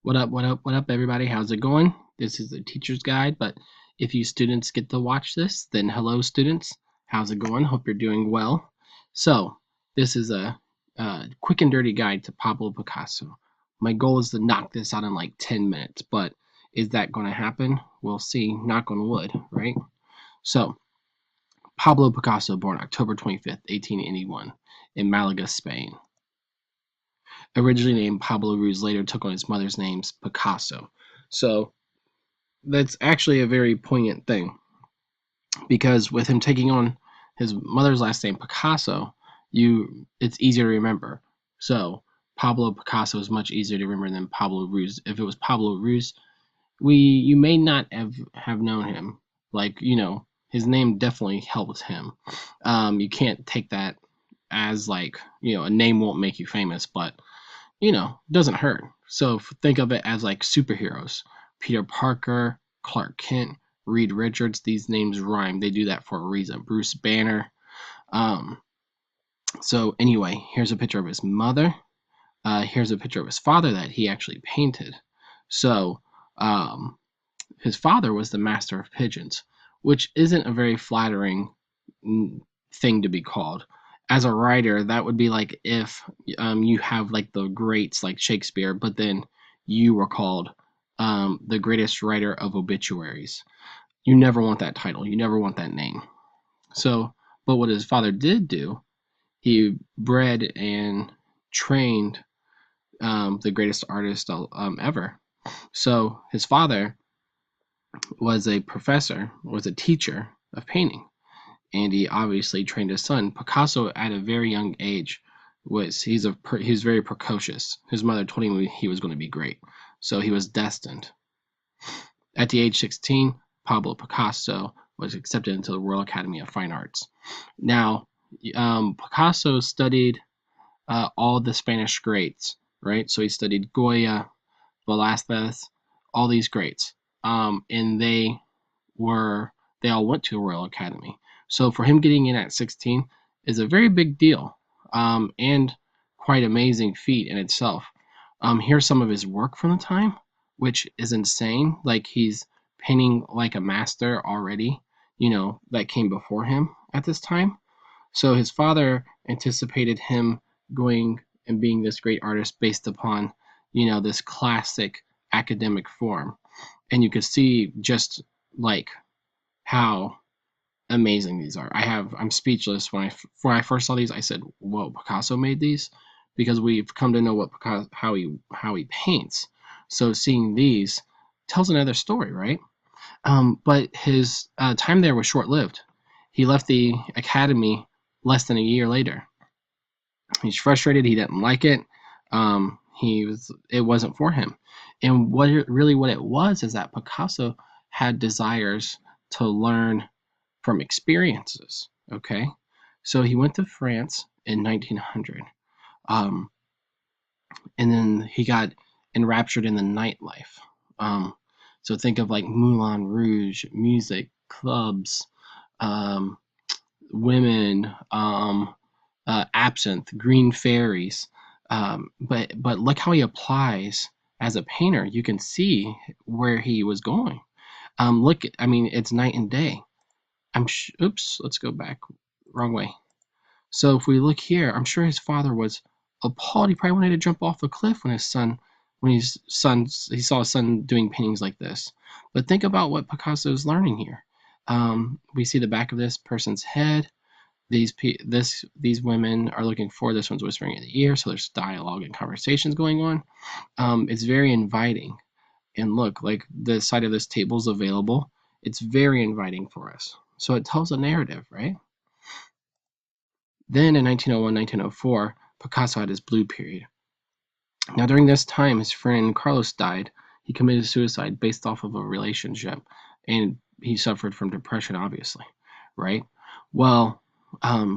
What up, what up, what up, everybody? How's it going? This is the teacher's guide, but if you students get to watch this, then hello, students. How's it going? Hope you're doing well. So, this is a quick and dirty guide to Pablo Picasso. My goal is to knock this out in like 10 minutes, but is that going to happen? We'll see. Knock on wood, right? So, Pablo Picasso, born October 25th, 1881, in Malaga, Spain. Originally named Pablo Ruz, later took on his mother's name, Picasso. So that's actually a very poignant thing because with him taking on his mother's last name, Picasso, it's easier to remember. So Pablo Picasso is much easier to remember than Pablo Ruz. If it was Pablo Ruz, you may not have known him. Like, his name definitely helps him. You can't take that as like, a name won't make you famous, but doesn't hurt. So think of it as like superheroes. Peter Parker, Clark Kent, Reed Richards, these names rhyme. They do that for a reason. Bruce Banner. Um, so anyway, here's a picture of his mother. Here's a picture of his father that he actually painted. So his father was the master of pigeons, which isn't a very flattering thing to be called. As a writer, that would be like if you have like the greats like Shakespeare, but then you were called the greatest writer of obituaries. You never want that title. You never want that name. So, but what his father did do, he bred and trained the greatest artist ever. So his father was a professor, was a teacher of painting, and he obviously trained his son. Picasso, at a very young age, he's very precocious. His mother told him he was going to be great, so he was destined. At the age 16, Pablo Picasso was accepted into the Royal Academy of Fine Arts. Now, Picasso studied all the Spanish greats, right? So he studied Goya, Velázquez, all these greats, and they all went to a Royal Academy. So for him getting in at 16 is a very big deal, and quite amazing feat in itself. Here's some of his work from the time, which is insane. Like he's painting like a master already, that came before him at this time. So his father anticipated him going and being this great artist based upon, this classic academic form. And you could see just like how amazing these are. I'm speechless. When I first saw these, I said, "Whoa, Picasso made these," because we've come to know what Picasso how he paints. So seeing these tells another story, right? But his time there was short lived. He left the academy less than a year later. He's frustrated. He didn't like it. It wasn't for him. And what it was is that Picasso had desires to learn from experiences. Okay, so he went to France in 1900, um, and then he got enraptured in the nightlife. So think of like Moulin Rouge, music, clubs, um, women, absinthe, green fairies. But look how he applies as a painter. You can see where he was going. I mean, it's night and day. Oops, let's go back. Wrong way. So if we look here, I'm sure his father was appalled. He probably wanted to jump off a cliff when he saw his son doing paintings like this. But think about what Picasso is learning here. We see the back of this person's head. These women are looking for. This one's whispering in the ear, so there's dialogue and conversations going on. It's very inviting. And look, like the side of this table is available. It's very inviting for us. So it tells a narrative, right? Then in 1901, 1904, Picasso had his blue period. Now during this time, his friend Carlos died. He committed suicide based off of a relationship, and he suffered from depression, obviously, right? Well,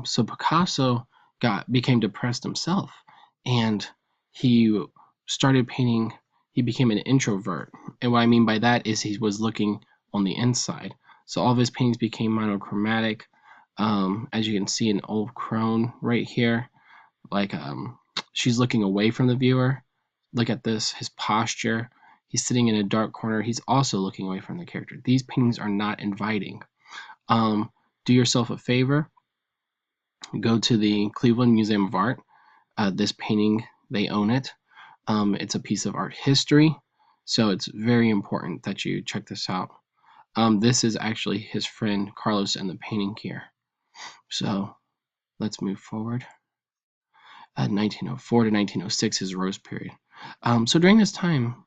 so Picasso became depressed himself, and he started painting. He became an introvert, and what I mean by that is he was looking on the inside. So all of his paintings became monochromatic. As you can see, an old crone right here, like she's looking away from the viewer. Look at this, his posture. He's sitting in a dark corner. He's also looking away from the character. These paintings are not inviting. Do yourself a favor. Go to the Cleveland Museum of Art. This painting, they own it. It's a piece of art history, so it's very important that you check this out. This is actually his friend Carlos in the painting here. So let's move forward. 1904 to 1906, his Rose period. So during this time,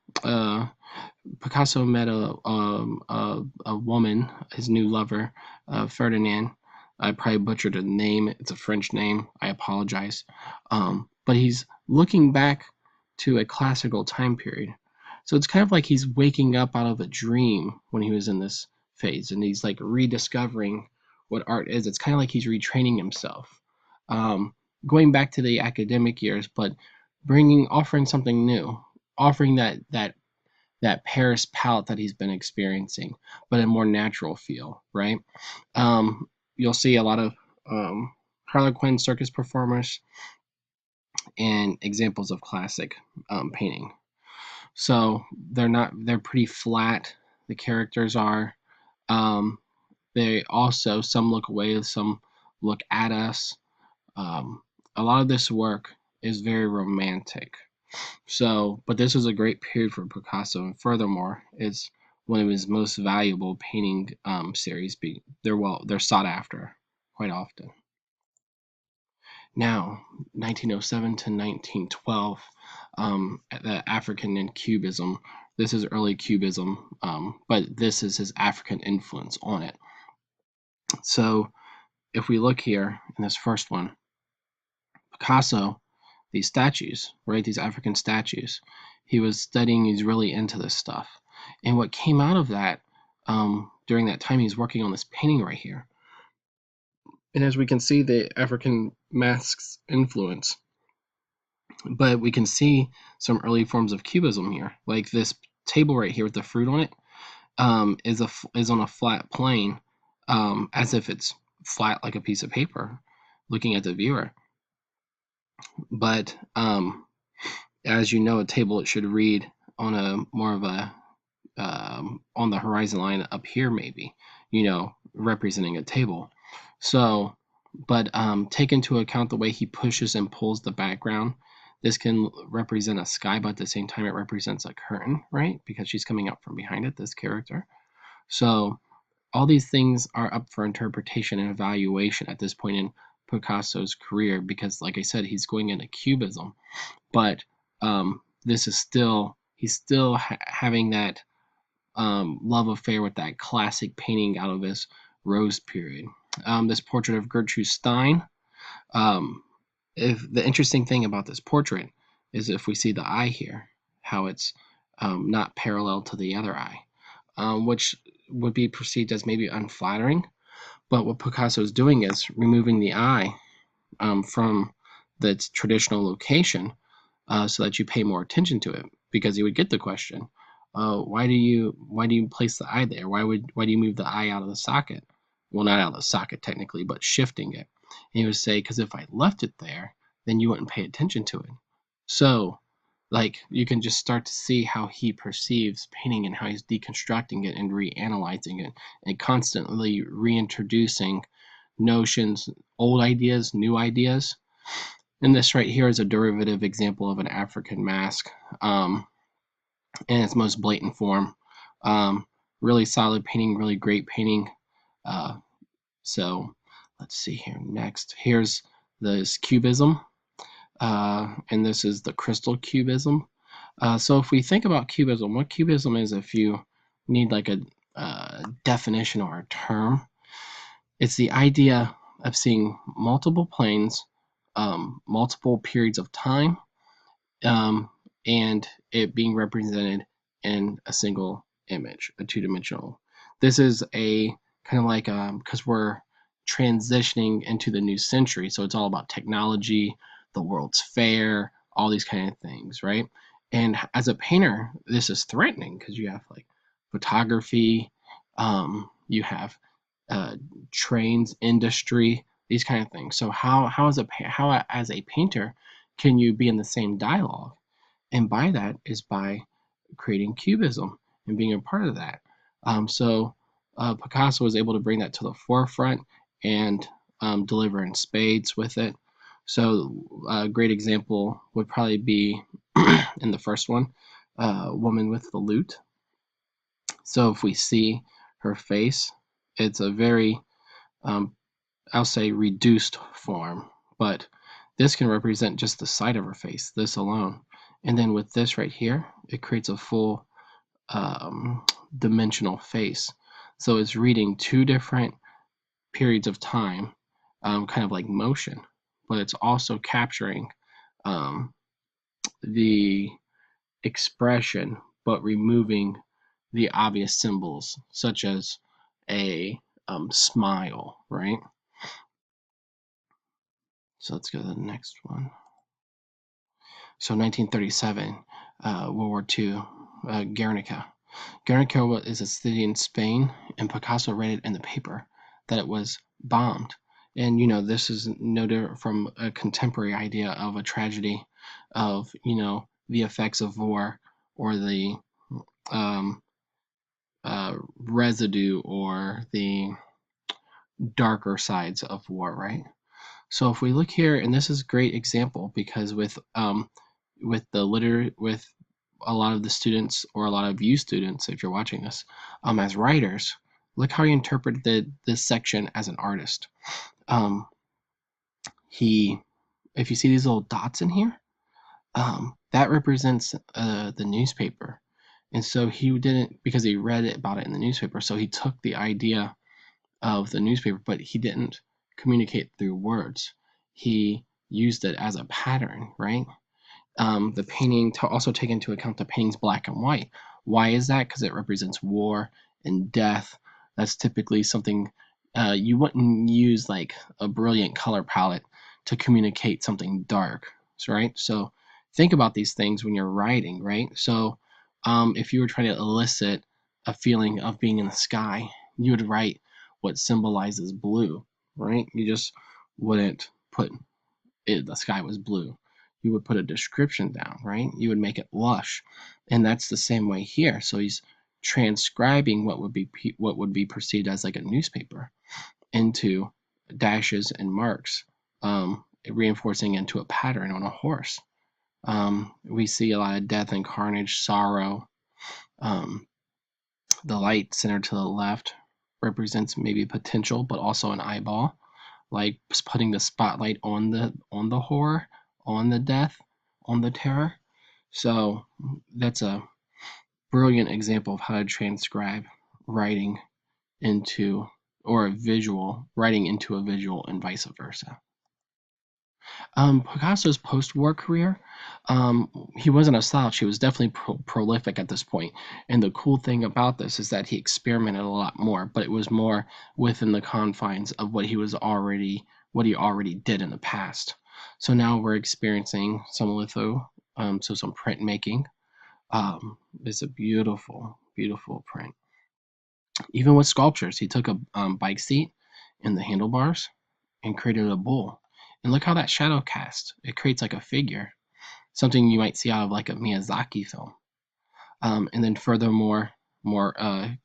Picasso met a woman, his new lover, Ferdinand. I probably butchered the name. It's a French name. I apologize. But he's looking back to a classical time period. So it's kind of like he's waking up out of a dream when he was in this phase, and he's like rediscovering what art is. It's kind of like he's retraining himself, going back to the academic years, but offering something new, offering that Paris palette that he's been experiencing, but a more natural feel, right? You'll see a lot of Harlequin circus performers and examples of classic painting. So they're pretty flat. The characters are. They also, some look away, some look at us. A lot of this work is very romantic. So, but this was a great period for Picasso, and furthermore, it's one of his most valuable painting series. They're sought after quite often. Now, 1907 to 1912, the African and Cubism. This is early Cubism, but this is his African influence on it. So, if we look here in this first one, Picasso, these statues, right? These African statues. He was studying, he's really into this stuff. And what came out of that during that time, he's working on this painting right here. And as we can see, the African masks influence. But we can see some early forms of cubism here, like this table right here with the fruit on it is on a flat plane, as if it's flat like a piece of paper, looking at the viewer. But as you know, a table, it should read on a more of a on the horizon line up here, maybe, representing a table. So, but take into account the way he pushes and pulls the background. This can represent a sky, but at the same time, it represents a curtain, right? Because she's coming up from behind it, this character. So all these things are up for interpretation and evaluation at this point in Picasso's career, because, like I said, he's going into Cubism. But this is he's still having that love affair with that classic painting out of his Rose period. This portrait of Gertrude Stein. If the interesting thing about this portrait is, if we see the eye here, how it's not parallel to the other eye, which would be perceived as maybe unflattering. But what Picasso is doing is removing the eye from its traditional location, so that you pay more attention to it, because you would get the question, why do you place the eye there? Why do you move the eye out of the socket? Well, not out of the socket technically, but shifting it. And he would say, because if I left it there, then you wouldn't pay attention to it. So, like, you can just start to see how he perceives painting and how he's deconstructing it and reanalyzing it and constantly reintroducing notions, old ideas, new ideas. And this right here is a derivative example of an African mask, in its most blatant form. Really solid painting, really great painting. So let's see here next. Here's this cubism, and this is the crystal cubism. So if we think about cubism, what cubism is, if you need like a definition or a term, it's the idea of seeing multiple planes, multiple periods of time, and it being represented in a single image, a two-dimensional. This is a kind of like, because we're transitioning into the new century, so it's all about technology, the World's Fair, all these kind of things, right? And as a painter, this is threatening, because you have like photography, you have trains, industry, these kind of things. So how as a painter can you be in the same dialogue? And by that is by creating cubism and being a part of that. So Picasso was able to bring that to the forefront and deliver in spades with it. So a great example would probably be in the first one, Woman with the Lute. So if we see her face, it's a very, I'll say, reduced form, but this can represent just the side of her face, this alone. And then with this right here, it creates a full dimensional face. So it's reading two different periods of time, kind of like motion, but it's also capturing the expression, but removing the obvious symbols, such as a smile, right? So let's go to the next one. So 1937, World War II, Guernica. Guernica is a city in Spain, and Picasso read it in the paper that it was bombed. And this is no different from a contemporary idea of a tragedy, of the effects of war, or the um, residue or the darker sides of war, right? So if we look here, and this is a great example because with with a lot of the students, or a lot of you students, if you're watching this, as writers, look how he interpreted this section as an artist. He, if you see these little dots in here, that represents the newspaper. And so he didn't, because he read about it in the newspaper, so he took the idea of the newspaper, but he didn't communicate through words. He used it as a pattern, right? The painting to also take into account the painting's black and white. Why is that? Because it represents war and death. That's typically something you wouldn't use like a brilliant color palette to communicate something dark, right? So think about these things when you're writing, right? So if you were trying to elicit a feeling of being in the sky, you would write what symbolizes blue, right? You just wouldn't put the sky was blue. You would put a description down, right? You would make it lush, and that's the same way here. So he's transcribing what would be perceived as like a newspaper into dashes and marks, reinforcing into a pattern on a horse. We see a lot of death and carnage, sorrow. The light center to the left represents maybe potential, but also an eyeball, like putting the spotlight on the horror, on the death, on the terror. So that's a brilliant example of how to transcribe writing into, or a visual, writing into a visual, and vice versa. Picasso's post-war career, he wasn't a slouch. He was definitely prolific at this point. And the cool thing about this is that he experimented a lot more, but it was more within the confines of what he already did in the past. So now we're experiencing some litho, so some printmaking. It's a beautiful, beautiful print. Even with sculptures, he took a bike seat and the handlebars and created a bull. And look how that shadow cast. It creates like a figure, something you might see out of like a Miyazaki film. And then furthermore, more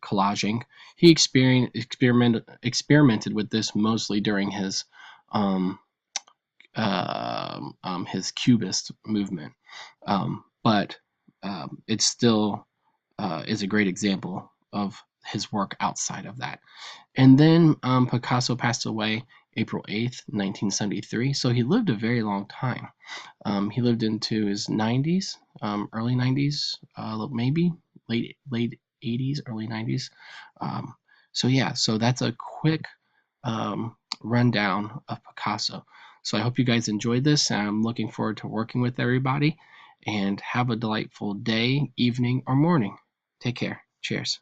collaging. He experimented with this mostly during his Cubist movement, but it still is a great example of his work outside of that. And then Picasso passed away April 8th, 1973. So he lived a very long time. He lived into his 90s, early 90s, maybe late 80s, early 90s. So yeah, so that's a quick rundown of Picasso. So I hope you guys enjoyed this. I'm looking forward to working with everybody, and have a delightful day, evening, or morning. Take care. Cheers.